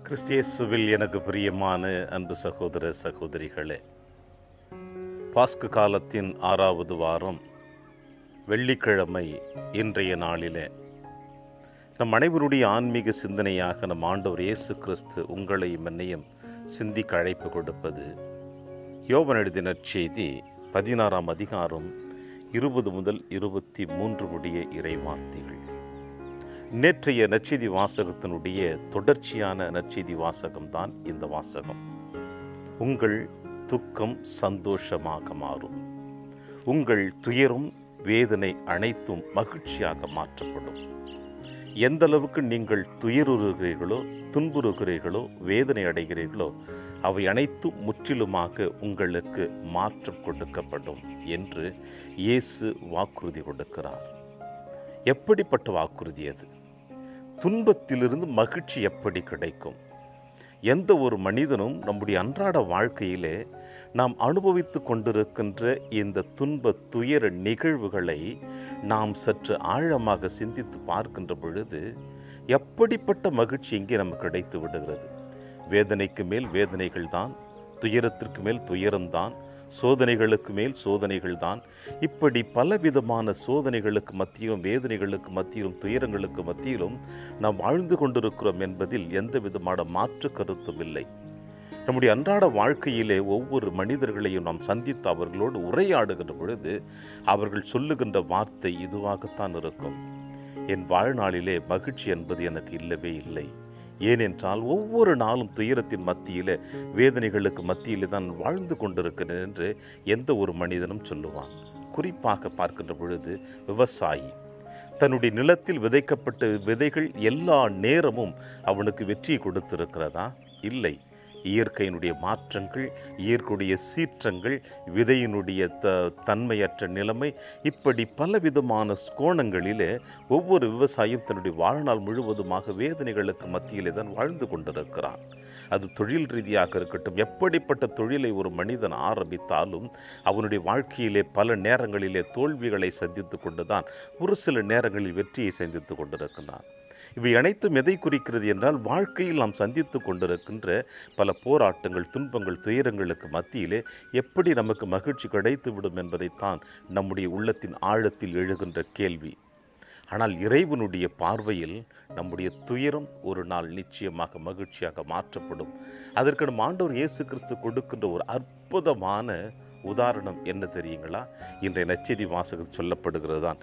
கிறிஸ்தியேசுவில் எனக்கு பிரியமான அன்பு சகோதர சகோதரிகளே, பாஸ்கு காலத்தின் 6வது வாரம் வெள்ளிக்கிழமை இன்றைய நாளிலே நம் அனைவருடைய ஆன்மீக சிந்தனையாக நம் ஆண்டவர் இயேசு கிறிஸ்து உங்களையும் என்னையும் சிந்திக்க அழைப்பு கொடுப்பது யோவான் எழுதின நற்செய்தி 16ஆம் அதிகாரம் 20 முதல் 23 முடிய இறைவார்த்தைகள். நேற்றைய நற்செய்தி வாசகத்தினுடைய தொடர்ச்சியான நற்செய்தி வாசகம்தான் இந்த வாசகம். உங்கள் துக்கம் சந்தோஷமாக மாறும், உங்கள் துயரும் வேதனை அனைத்தும் மகிழ்ச்சியாக மாற்றப்படும். எந்த அளவுக்கு நீங்கள் துயருகிறீர்களோ, துன்புறுகிறீர்களோ, வேதனை அடைகிறீர்களோ, அவை அனைத்தும் முற்றிலுமாக உங்களுக்கு மாற்றம் கொடுக்கப்படும் என்று இயேசு வாக்குறுதி கொடுக்கிறார். எப்படிப்பட்ட வாக்குறுதி அது? துன்பத்திலிருந்து மகிழ்ச்சி எப்படி கிடைக்கும்? எந்த ஒரு மனிதனும் நம்முடைய அன்றாட வாழ்க்கையிலே நாம் அனுபவித்து கொண்டிருக்கின்ற இந்த துன்ப துயர நிகழ்வுகளை நாம் சற்று ஆழமாக சிந்தித்து பார்க்கின்ற பொழுது எப்படிப்பட்ட மகிழ்ச்சி இங்கே நமக்கு கிடைத்து விடுகிறது? வேதனைக்கு மேல் வேதனைகள் தான், துயரத்திற்கு மேல் துயரம்தான், சோதனைகளுக்கு மேல் சோதனைகள் தான். இப்படி பலவிதமான சோதனைகளுக்கு மத்தியிலும், வேதனைகளுக்கு மத்தியிலும், துயரங்களுக்கு மத்தியிலும் நாம் வாழ்ந்து கொண்டிருக்கிறோம் என்பதில் எந்த விதமான மாற்று கருத்தும் இல்லை. நம்முடைய அன்றாட வாழ்க்கையிலே ஒவ்வொரு மனிதர்களையும் நாம் சந்தித்து அவர்களோடு உரையாடுகின்ற பொழுது அவர்கள் சொல்லுகின்ற வார்த்தை இதுவாகத்தான் இருக்கும்: என் வாழ்நாளிலே மகிழ்ச்சி என்பது எனக்கு இல்லவே இல்லை. ஏனென்றால் ஒவ்வொரு நாளும் துயரத்தின் மத்தியில், வேதனைகளுக்கு மத்தியிலே தான் வாழ்ந்து கொண்டிருக்கிறேன் என்று எந்த ஒரு மனிதனும் சொல்லுவான். குறிப்பாக பார்க்கின்ற பொழுது விவசாயி தன்னுடைய நிலத்தில் விதைக்கப்பட்ட விதைகள் எல்லா நேரமும் அவனுக்கு வெற்றியை கொடுத்திருக்கிறதா? இல்லை. இயற்கையினுடைய மாற்றங்கள், இயற்கையுடைய சீற்றங்கள், விதையினுடைய தன்மையற்ற நிலைமை, இப்படி பலவிதமான கோணங்களிலே ஒவ்வொரு விவசாயியும் தன்னுடைய வாழ்நாள் முழுவதுமாக வேதனைகளுக்கு மத்தியிலே தான் வாழ்ந்து கொண்டிருக்கிறான். அது தொழில் ரீதியாக இருக்கட்டும், எப்படிப்பட்ட தொழிலை ஒரு மனிதன் ஆரம்பித்தாலும் அவனுடைய வாழ்க்கையிலே பல நேரங்களிலே தோல்விகளை சந்தித்து கொண்டுதான் ஒரு சில நேரங்களில் வெற்றியை சந்தித்து கொண்டிருக்கிறான். இவை அனைத்தும் எதை குறிக்கிறது என்றால், வாழ்க்கையில் நாம் சந்தித்து கொண்டிருக்கின்ற பல போராட்டங்கள், துன்பங்கள், துயரங்களுக்கு மத்தியிலே எப்படி நமக்கு மகிழ்ச்சி கிடைத்துவிடும் என்பதைத்தான் நம்முடைய உள்ளத்தின் ஆழத்தில் எழுகின்ற கேள்வி. ஆனால் இறைவனுடைய பார்வையில் நம்முடைய துயரம் ஒரு நாள் நிச்சயமாக மகிழ்ச்சியாக மாற்றப்படும். அதற்கு நம் ஆண்டவர் இயேசு கிறிஸ்து கொடுக்கின்ற ஒரு அற்புதமான உதாரணம் என்ன தெரியுங்களா? இன்றைய நற்செய்தி வாசகம் சொல்லப்படுகிறது தான்.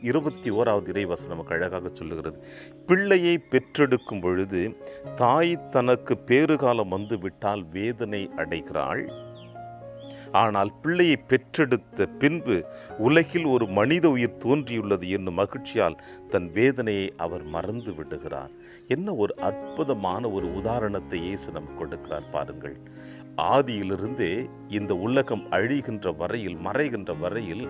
21வது இறைவசனம் நமக்கு அழகாக சொல்லுகிறது: பிள்ளையை பெற்றெடுக்கும் பொழுது தாய் தனக்கு பேறுகாலம் வந்து விட்டால் வேதனை அடைகிறாள். ஆனால் பிள்ளையை பெற்றெடுத்த பின்பு உலகில் ஒரு மனித உயிர் தோன்றியுள்ளது என்னும் மகிழ்ச்சியால் தன் வேதனையை அவர் மறந்து விடுகிறார். என்ன ஒரு அற்புதமான ஒரு உதாரணத்தை இயேசு நமக்கு கொடுக்கிறார் பாருங்கள். ஆதியிலிருந்தே இந்த உலகம் அழிகின்ற வரையில், மறைகின்ற வரையில்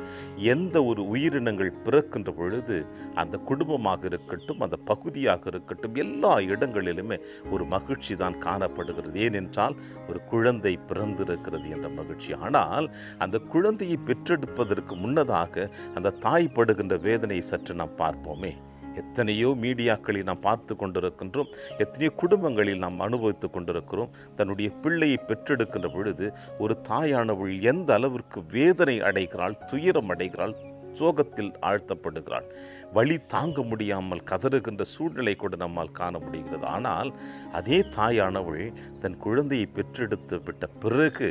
எந்த ஒரு உயிரினங்கள் பிறக்கின்ற பொழுது அந்த குடும்பமாக இருக்கட்டும், அந்த பகுதியாக இருக்கட்டும், எல்லா இடங்களிலுமே ஒரு மகிழ்ச்சி தான் காணப்படுகிறது. ஏனென்றால் ஒரு குழந்தை பிறந்திருக்கிறது என்ற மகிழ்ச்சி. ஆனால் அந்த குழந்தையை பெற்றெடுப்பதற்கு முன்னதாக அந்த தாய் படுகின்ற வேதனையை சற்று நாம் பார்ப்போமே. எத்தனையோ மீடியாக்களில் நாம் பார்த்து கொண்டிருக்கின்றோம், எத்தனையோ குடும்பங்களில் நாம் அனுபவித்து கொண்டிருக்கிறோம். தன்னுடைய பிள்ளையை பெற்றெடுக்கின்ற பொழுது ஒரு தாயானவள் எந்த அளவிற்கு வேதனை அடைகிறாள், துயரம் அடைகிறாள், சோகத்தில் ஆழ்த்தப்படுகிறாள். வலி தாங்க முடியாமல் கதறுகின்ற சூழ்நிலை கூட நம்மால் காண முடிகிறது. ஆனால் அதே தாயானவள் தன் குழந்தையை பெற்றெடுத்து விட்ட பிறகு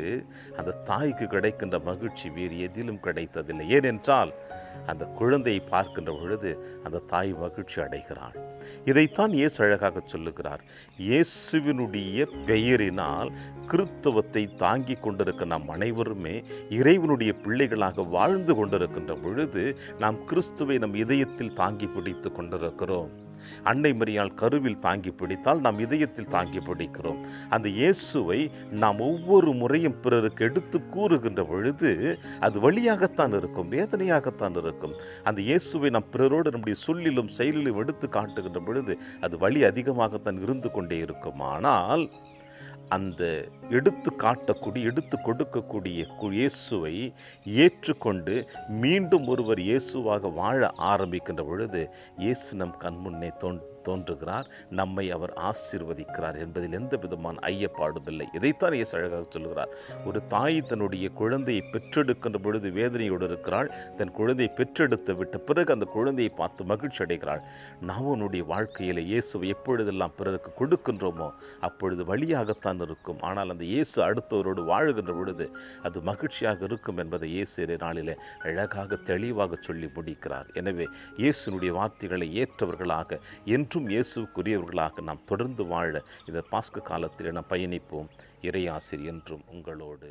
அந்த தாய்க்கு கிடைக்கின்ற மகிழ்ச்சி வேறு எதிலும் கிடைத்ததில்லை. ஏனென்றால் அந்த குழந்தையை பார்க்கின்ற பொழுது அந்த தாய் மகிழ்ச்சி அடைகிறாள். இதைத்தான் இயேசு அழகாக சொல்லுகிறார். இயேசுவினுடைய பெயரினால் கிறிஸ்தவத்தை தாங்கி கொண்டிருக்க நாம் அனைவருமே இறைவனுடைய பிள்ளைகளாக வாழ்ந்து கொண்டிருக்கின்ற பொழுது நாம் கிறிஸ்துவை நம் இதயத்தில் தாங்கி பிடித்து கொண்டிருக்கிறோம். அன்னை மரியாள் கருவில் தாங்கி பிடித்தால் நாம் இதயத்தில் தாங்கி பிடிக்கிறோம். அந்த இயேசுவை நாம் ஒவ்வொரு முறையும் பிறருக்கு எடுத்து கூறுகின்ற பொழுது அது வலியாகத்தான் இருக்கும், வேதனையாகத்தான் இருக்கும். அந்த இயேசுவை நாம் பிறரோடு நம்முடைய சொல்லிலும் செயலிலும் எடுத்து காட்டுகின்ற பொழுது அது வலி அதிகமாகத்தான் இருந்து கொண்டே இருக்கும். ஆனால் அந்த எடுத்து காட்டக்கூடிய, எடுத்து கொடுக்கக்கூடிய இயேசுவை ஏற்றுக்கொண்டு மீண்டும் ஒருவர் இயேசுவாக வாழ ஆரம்பிக்கின்ற பொழுது இயேசு நம் கண்முன்னே தோன்றுகிறார், நம்மை அவர் ஆசீர்வதிக்கிறார் என்பதில் எந்த விதமான ஐயப்பாடுமில்லை. இதைத்தான் இயேசு அழகாக சொல்கிறார். ஒரு தாய் தன்னுடைய குழந்தையை பெற்றெடுக்கின்ற பொழுது வேதனையோடு இருக்கிறாள். தன் குழந்தையை பெற்றெடுத்து விட்ட பிறகு அந்த குழந்தையை பார்த்து மகிழ்ச்சி அடைகிறாள். நாம் நம்முடைய வாழ்க்கையில் இயேசுவை எப்பொழுதெல்லாம் பிறருக்கு கொடுக்கின்றோமோ அப்பொழுது வழியாகத்தான் இருக்கும். ஆனால் அந்த இயேசு அடுத்தவரோடு வாழுகின்ற பொழுது அது மகிழ்ச்சியாக இருக்கும் என்பதை இயேசு நாளிலே அழகாக தெளிவாக சொல்லி முடிக்கிறார். எனவே இயேசுனுடைய வார்த்தைகளை ஏற்றவர்களாக என்றும் இயேசுக்குரியவர்களாக நாம் தொடர்ந்து வாழ இந்த பாஸ்கு காலத்தில் நாம் பயணிப்போம். இறையாசிர் என்றும் உங்களோடு.